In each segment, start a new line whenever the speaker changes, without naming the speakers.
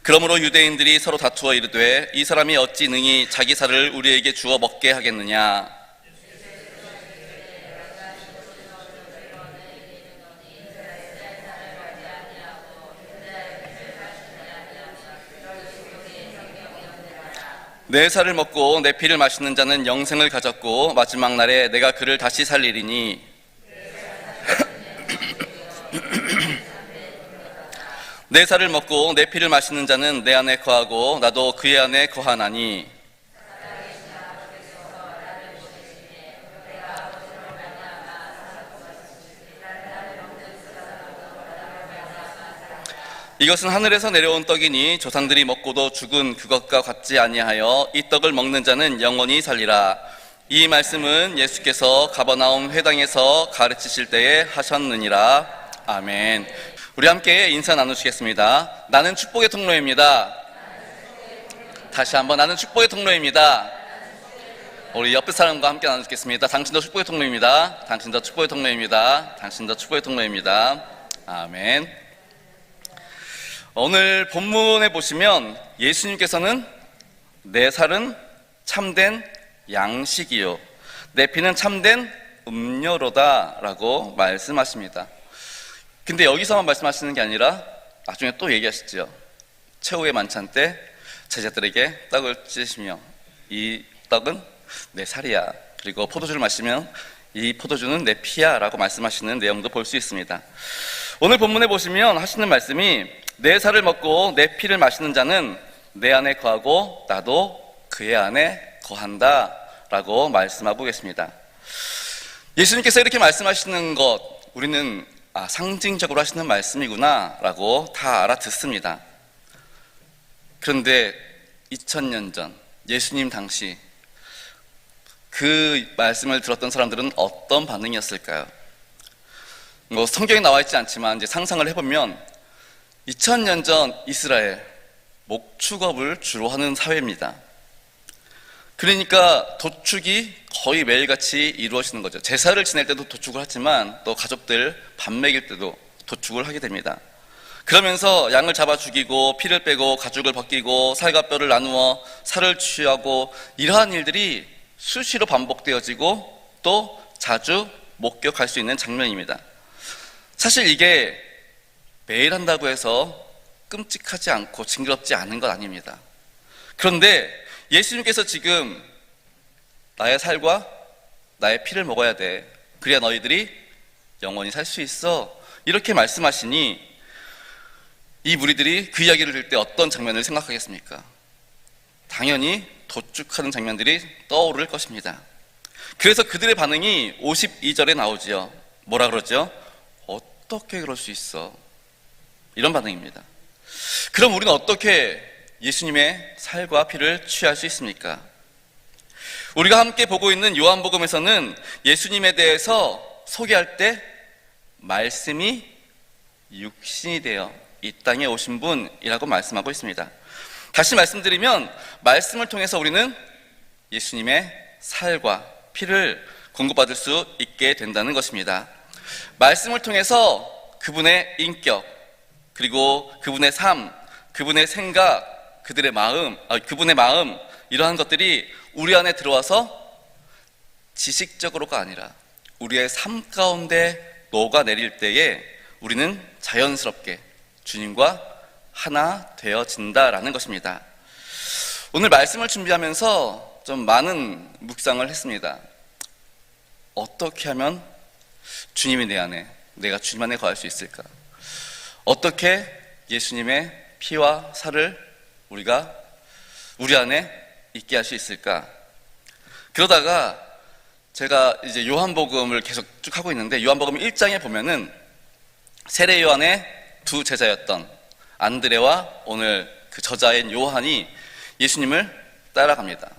그러므로 유대인들이 서로 다투어 이르되 이 사람이 어찌 능히 자기 살을 우리에게 주어 먹게 하겠느냐. 내 살을 먹고 내 피를 마시는 자는 영생을 가졌고 마지막 날에 내가 그를 다시 살리리니 내 살을 먹고 내 피를 마시는 자는 내 안에 거하고 나도 그의 안에 거하나니. 이것은 하늘에서 내려온 떡이니 조상들이 먹고도 죽은 그것과 같지 아니하여 이 떡을 먹는 자는 영원히 살리라. 이 말씀은 예수께서 가버나움 회당에서 가르치실 때에 하셨느니라. 아멘. 우리 함께 인사 나누시겠습니다. 나는 축복의 통로입니다. 다시 한번, 나는 축복의 통로입니다. 우리 옆에 사람과 함께 나누겠습니다. 당신도 축복의 통로입니다. 당신도 축복의 통로입니다. 당신도 축복의 통로입니다. 아멘. 오늘 본문에 보시면 예수님께서는 내 살은 참된 양식이요 내 피는 참된 음료로다 라고 말씀하십니다. 근데 여기서만 말씀하시는 게 아니라 나중에 또 얘기하시죠. 최후의 만찬 때 제자들에게 떡을 찢으시며 이 떡은 내 살이야, 그리고 포도주를 마시면 이 포도주는 내 피야 라고 말씀하시는 내용도 볼 수 있습니다. 오늘 본문에 보시면 하시는 말씀이 내 살을 먹고 내 피를 마시는 자는 내 안에 거하고 나도 그의 안에 거한다 라고 말씀하고 계십니다. 예수님께서 이렇게 말씀하시는 것 우리는 상징적으로 하시는 말씀이구나 라고 다 알아듣습니다. 그런데 2000년 전 예수님 당시 그 말씀을 들었던 사람들은 어떤 반응이었을까요? 성경에 나와 있지 않지만 이제 상상을 해보면 2000년 전 이스라엘 목축업을 주로 하는 사회입니다. 그러니까 도축이 거의 매일같이 이루어지는 거죠. 제사를 지낼 때도 도축을 하지만 또 가족들 밥 먹일 때도 도축을 하게 됩니다. 그러면서 양을 잡아 죽이고 피를 빼고 가죽을 벗기고 살과 뼈를 나누어 살을 취하고 이러한 일들이 수시로 반복되어지고 또 자주 목격할 수 있는 장면입니다. 사실 이게 매일 한다고 해서 끔찍하지 않고 징그럽지 않은 건 아닙니다. 그런데 예수님께서 지금 나의 살과 나의 피를 먹어야 돼, 그래야 너희들이 영원히 살 수 있어, 이렇게 말씀하시니 이 무리들이 그 이야기를 들을 때 어떤 장면을 생각하겠습니까? 당연히 도축하는 장면들이 떠오를 것입니다. 그래서 그들의 반응이 52절에 나오지요. 뭐라 그러죠? 어떻게 그럴 수 있어? 이런 반응입니다. 그럼 우리는 어떻게 예수님의 살과 피를 취할 수 있습니까? 우리가 함께 보고 있는 요한복음에서는 예수님에 대해서 소개할 때 말씀이 육신이 되어 이 땅에 오신 분이라고 말씀하고 있습니다. 다시 말씀드리면 말씀을 통해서 우리는 예수님의 살과 피를 공급받을 수 있게 된다는 것입니다. 말씀을 통해서 그분의 인격, 그리고 그분의 삶, 그분의 생각, 그분의 마음, 이러한 것들이 우리 안에 들어와서 지식적으로가 아니라 우리의 삶 가운데 녹아내릴 때에 우리는 자연스럽게 주님과 하나 되어진다라는 것입니다. 오늘 말씀을 준비하면서 좀 많은 묵상을 했습니다. 어떻게 하면 주님이 내 안에, 내가 주님 안에 거할 수 있을까? 어떻게 예수님의 피와 살을 우리가 우리 안에 있게 할 수 있을까? 그러다가 제가 이제 요한복음을 계속 쭉 하고 있는데 요한복음 1장에 보면은 세례 요한의 두 제자였던 안드레와 오늘 그 저자인 요한이 예수님을 따라갑니다.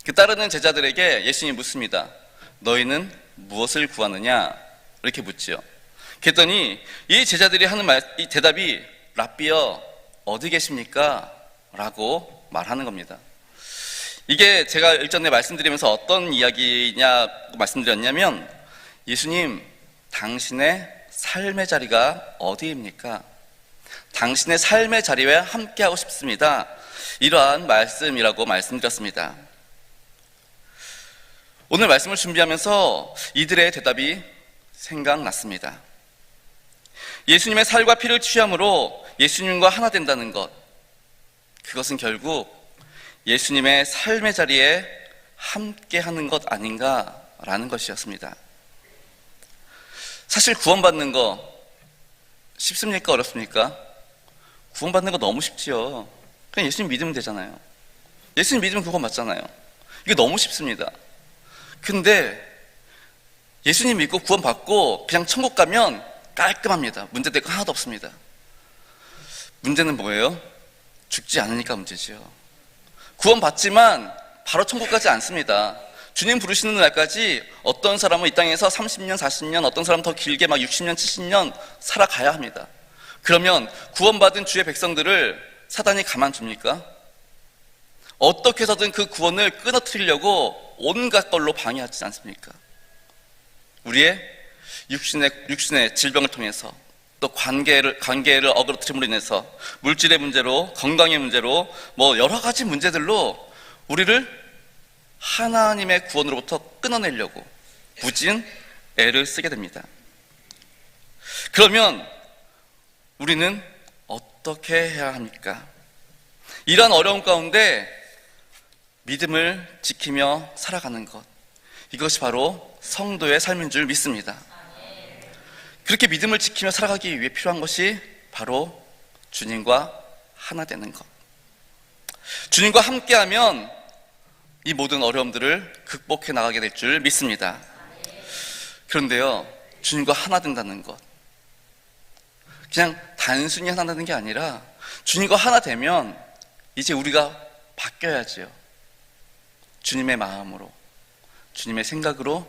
그 따르는 제자들에게 예수님이 묻습니다. 너희는 무엇을 구하느냐? 이렇게 묻지요. 그랬더니 이 제자들이 하는 이 대답이 랍비여 어디 계십니까? 라고 말하는 겁니다. 이게 제가 일전에 말씀드리면서 어떤 이야기냐고 말씀드렸냐면 예수님, 당신의 삶의 자리가 어디입니까? 당신의 삶의 자리에 함께하고 싶습니다. 이러한 말씀이라고 말씀드렸습니다. 오늘 말씀을 준비하면서 이들의 대답이 생각났습니다. 예수님의 살과 피를 취함으로 예수님과 하나 된다는 것, 그것은 결국 예수님의 삶의 자리에 함께하는 것 아닌가라는 것이었습니다. 사실 구원받는 거 쉽습니까? 어렵습니까? 구원받는 거 너무 쉽지요. 그냥 예수님 믿으면 되잖아요. 예수님 믿으면 구원 맞잖아요. 이게 너무 쉽습니다. 근데 예수님 믿고 구원받고 그냥 천국 가면 깔끔합니다. 문제될 거 하나도 없습니다. 문제는 뭐예요? 죽지 않으니까 문제지요. 구원받지만 바로 천국 가지 않습니다. 주님 부르시는 날까지 어떤 사람은 이 땅에서 30년, 40년, 어떤 사람은 더 길게 막 60년, 70년 살아가야 합니다. 그러면 구원받은 주의 백성들을 사단이 가만 둡니까? 어떻게 해서든 그 구원을 끊어뜨리려고 온갖 걸로 방해하지 않습니까? 우리의 육신의 질병을 통해서, 또 관계를 어그러뜨림으로 인해서, 물질의 문제로, 건강의 문제로, 여러 가지 문제들로 우리를 하나님의 구원으로부터 끊어내려고 무진 애를 쓰게 됩니다. 그러면 우리는 어떻게 해야 합니까? 이러한 어려움 가운데 믿음을 지키며 살아가는 것, 이것이 바로 성도의 삶인 줄 믿습니다. 그렇게 믿음을 지키며 살아가기 위해 필요한 것이 바로 주님과 하나 되는 것. 주님과 함께하면 이 모든 어려움들을 극복해 나가게 될 줄 믿습니다. 그런데요, 주님과 하나 된다는 것, 그냥 단순히 하나 되는 게 아니라 주님과 하나 되면 이제 우리가 바뀌어야지요. 주님의 마음으로, 주님의 생각으로,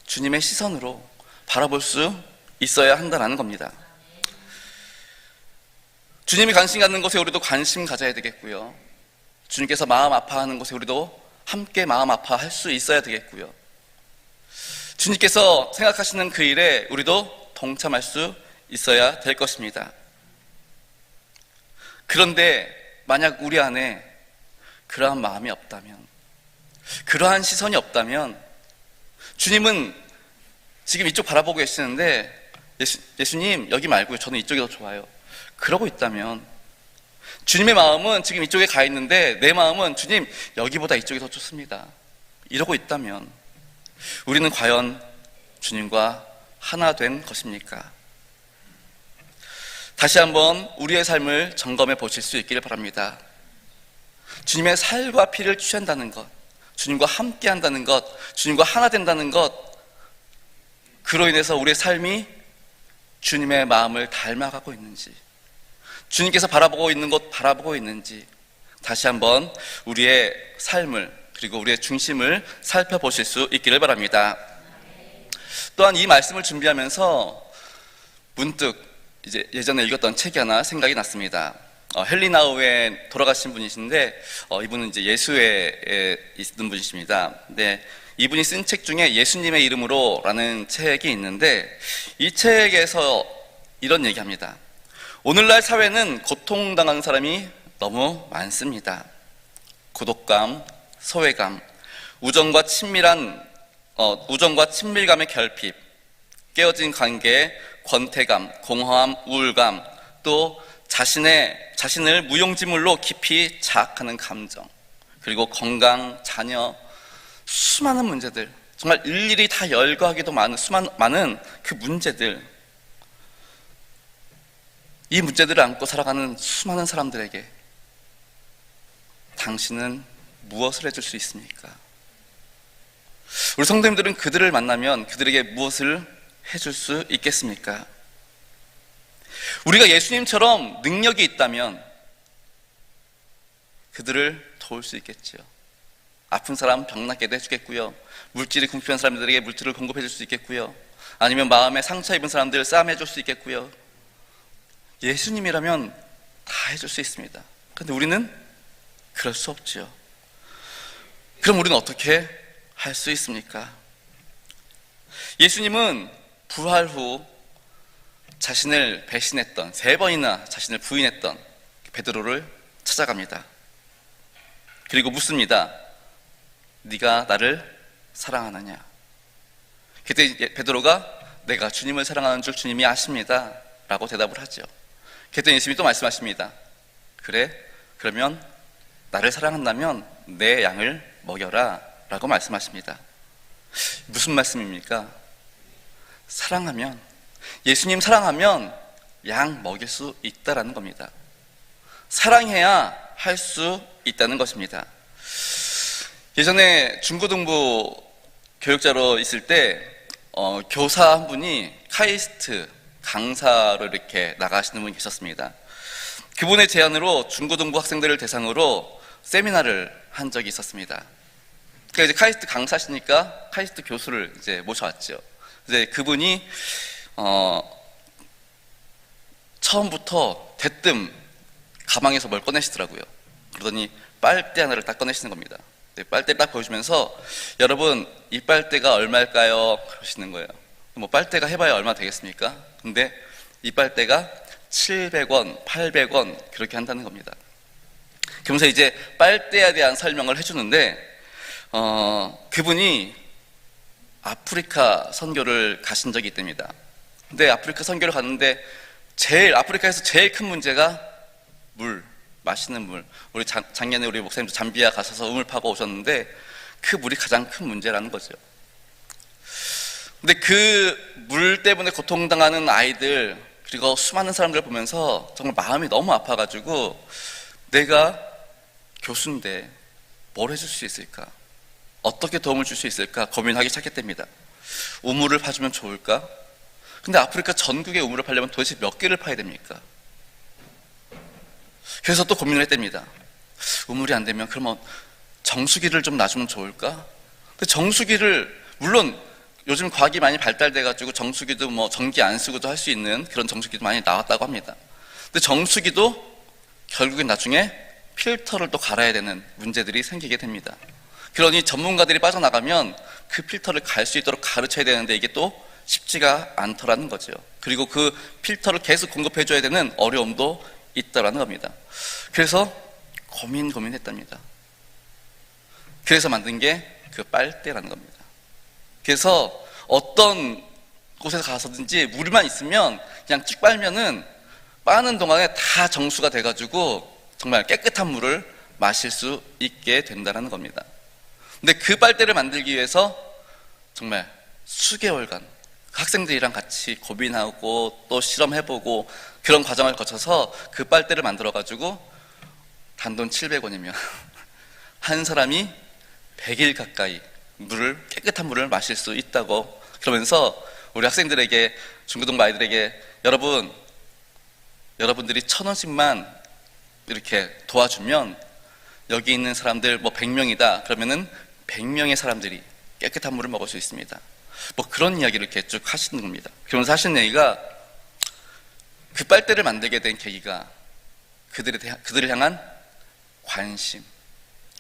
주님의 시선으로 바라볼 수 있어야 한다는 겁니다. 주님이 관심 갖는 것에 우리도 관심 가져야 되겠고요. 주님께서 마음 아파하는 것에 우리도 함께 마음 아파할 수 있어야 되겠고요. 주님께서 생각하시는 그 일에 우리도 동참할 수 있어야 될 것입니다. 그런데 만약 우리 안에 그러한 마음이 없다면, 그러한 시선이 없다면, 주님은 지금 이쪽 바라보고 계시는데 예수님 여기 말고요, 저는 이쪽이 더 좋아요, 그러고 있다면, 주님의 마음은 지금 이쪽에 가 있는데 내 마음은 주님 여기보다 이쪽이 더 좋습니다, 이러고 있다면 우리는 과연 주님과 하나 된 것입니까? 다시 한번 우리의 삶을 점검해 보실 수 있기를 바랍니다. 주님의 살과 피를 취한다는 것, 주님과 함께 한다는 것, 주님과 하나 된다는 것, 그로 인해서 우리의 삶이 주님의 마음을 닮아가고 있는지, 주님께서 바라보고 있는 것 바라보고 있는지 다시 한번 우리의 삶을, 그리고 우리의 중심을 살펴보실 수 있기를 바랍니다. 또한 이 말씀을 준비하면서 문득 이제 예전에 읽었던 책이 하나 생각이 났습니다. 헬리나우에 돌아가신 분이신데 이분은 이제 예수회에 있는 분이십니다. 근데 이분이 쓴 책 중에 예수님의 이름으로라는 책이 있는데 이 책에서 이런 얘기합니다. 오늘날 사회는 고통당하는 사람이 너무 많습니다. 고독감, 소외감, 우정과 친밀감의 결핍, 깨어진 관계, 권태감, 공허함, 우울감, 또 자신을 무용지물로 깊이 자학하는 감정, 그리고 건강, 자녀, 수많은 문제들, 정말 일일이 다 열거하기도 많은 그 문제들, 이 문제들을 안고 살아가는 수많은 사람들에게 당신은 무엇을 해줄 수 있습니까? 우리 성도님들은 그들을 만나면 그들에게 무엇을 해줄 수 있겠습니까? 우리가 예수님처럼 능력이 있다면 그들을 도울 수 있겠죠. 아픈 사람 병 낫게도 해주겠고요, 물질이 궁핍한 사람들에게 물질을 공급해 줄 수 있겠고요, 아니면 마음에 상처 입은 사람들을 싸매해 줄 수 있겠고요. 예수님이라면 다 해줄 수 있습니다. 그런데 우리는 그럴 수 없죠. 그럼 우리는 어떻게 할 수 있습니까? 예수님은 부활 후 자신을 배신했던, 3번이나 자신을 부인했던 베드로를 찾아갑니다. 그리고 묻습니다. 네가 나를 사랑하느냐? 그때 베드로가 내가 주님을 사랑하는 줄 주님이 아십니다 라고 대답을 하죠. 그때 예수님이 또 말씀하십니다. 그래? 그러면 나를 사랑한다면 내 양을 먹여라 라고 말씀하십니다. 무슨 말씀입니까? 사랑하면, 예수님 사랑하면 양 먹일 수 있다라는 겁니다. 사랑해야 할 수 있다는 것입니다. 예전에 중고등부 교육자로 있을 때 교사 한 분이 카이스트 강사로 이렇게 나가시는 분이 계셨습니다. 그분의 제안으로 중고등부 학생들을 대상으로 세미나를 한 적이 있었습니다. 그러니까 이제 카이스트 강사시니까 카이스트 교수를 이제 모셔왔죠. 이제 그분이 처음부터 대뜸 가방에서 뭘 꺼내시더라고요. 그러더니 빨대 하나를 딱 꺼내시는 겁니다. 빨대 딱 보여주면서 여러분 이 빨대가 얼마일까요? 그러시는 거예요. 뭐 빨대가 해봐야 얼마 되겠습니까? 근데 이 빨대가 700원, 800원 그렇게 한다는 겁니다. 그러면서 이제 빨대에 대한 설명을 해주는데 그분이 아프리카 선교를 가신 적이 있답니다. 근데 아프리카 선교를 갔는데 아프리카에서 제일 큰 문제가 물, 마시는 물. 우리 작년에 우리 목사님도 잠비아 가셔서 우물 파고 오셨는데 그 물이 가장 큰 문제라는 거죠. 근데 그 물 때문에 고통당하는 아이들 그리고 수많은 사람들을 보면서 정말 마음이 너무 아파가지고 내가 교수인데 뭘 해줄 수 있을까? 어떻게 도움을 줄 수 있을까? 고민하기 시작했답니다. 우물을 파주면 좋을까? 근데 아프리카 전국에 우물을 파려면 도대체 몇 개를 파야 됩니까? 그래서 또 고민을 했답니다. 우물이 안 되면 그러면 정수기를 좀 놔주면 좋을까? 근데 정수기를 물론 요즘 과학이 많이 발달돼가지고 정수기도 뭐 전기 안 쓰고도 할 수 있는 그런 정수기도 많이 나왔다고 합니다. 근데 정수기도 결국엔 나중에 필터를 또 갈아야 되는 문제들이 생기게 됩니다. 그러니 전문가들이 빠져나가면 그 필터를 갈 수 있도록 가르쳐야 되는데 이게 또 쉽지가 않더라는 거죠. 그리고 그 필터를 계속 공급해줘야 되는 어려움도 있다라는 겁니다. 그래서 고민했답니다. 그래서 만든 게 그 빨대라는 겁니다. 그래서 어떤 곳에 가서든지 물만 있으면 그냥 쭉 빨면은 빠는 동안에 다 정수가 돼가지고 정말 깨끗한 물을 마실 수 있게 된다는 겁니다. 근데 그 빨대를 만들기 위해서 정말 수개월간 학생들이랑 같이 고민하고 또 실험해보고 그런 과정을 거쳐서 그 빨대를 만들어가지고 단돈 700원이면 한 사람이 100일 가까이 깨끗한 물을 마실 수 있다고 그러면서 우리 학생들에게 중고등부 아이들에게 여러분들이 1,000원씩만 이렇게 도와주면 여기 있는 사람들 뭐 100명이다 그러면은 100명의 사람들이 깨끗한 물을 먹을 수 있습니다. 뭐 그런 이야기를 이렇게 쭉 하시는 겁니다. 그러면서 하시는 얘기가 그 빨대를 만들게 된 계기가 그들을 향한 관심,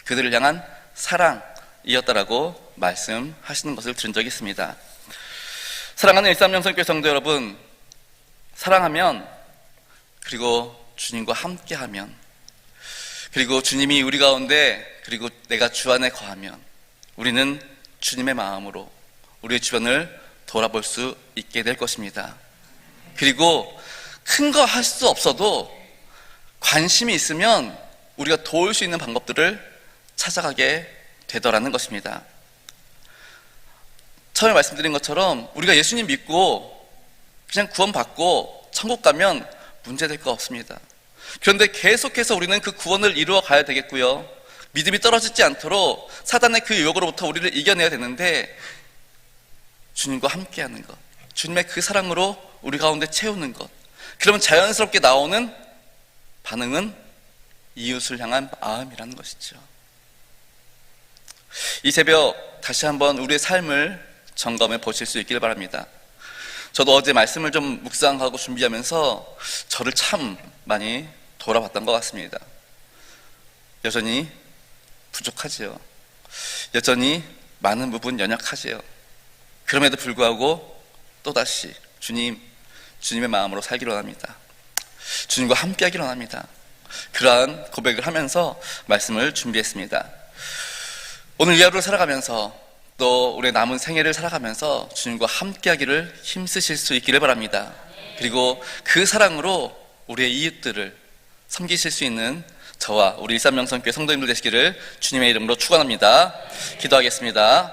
그들을 향한 사랑이었다라고 말씀하시는 것을 들은 적이 있습니다. 사랑하는 136 선교회 성도 여러분, 사랑하면 그리고 주님과 함께하면 그리고 주님이 우리 가운데 그리고 내가 주 안에 거하면 우리는 주님의 마음으로 우리의 주변을 돌아볼 수 있게 될 것입니다. 그리고 큰 거 할 수 없어도 관심이 있으면 우리가 도울 수 있는 방법들을 찾아가게 되더라는 것입니다. 처음에 말씀드린 것처럼 우리가 예수님 믿고 그냥 구원받고 천국 가면 문제될 거 없습니다. 그런데 계속해서 우리는 그 구원을 이루어 가야 되겠고요. 믿음이 떨어지지 않도록 사단의 그 유혹으로부터 우리를 이겨내야 되는데 주님과 함께하는 것, 주님의 그 사랑으로 우리 가운데 채우는 것, 그러면 자연스럽게 나오는 반응은 이웃을 향한 마음이라는 것이죠. 이 새벽 다시 한번 우리의 삶을 점검해 보실 수 있기를 바랍니다. 저도 어제 말씀을 좀 묵상하고 준비하면서 저를 참 많이 돌아봤던 것 같습니다. 여전히 부족하지요. 여전히 많은 부분 연약하지요. 그럼에도 불구하고 또다시 주님 주님의 마음으로 살기로 합니다. 주님과 함께 하기로 합니다. 그러한 고백을 하면서 말씀을 준비했습니다. 오늘 이 하루를 살아가면서 또 우리의 남은 생애를 살아가면서 주님과 함께 하기를 힘쓰실 수 있기를 바랍니다. 그리고 그 사랑으로 우리의 이웃들을 섬기실 수 있는 저와 우리 일산명성교회 성도님들 되시기를 주님의 이름으로 축원합니다. 기도하겠습니다.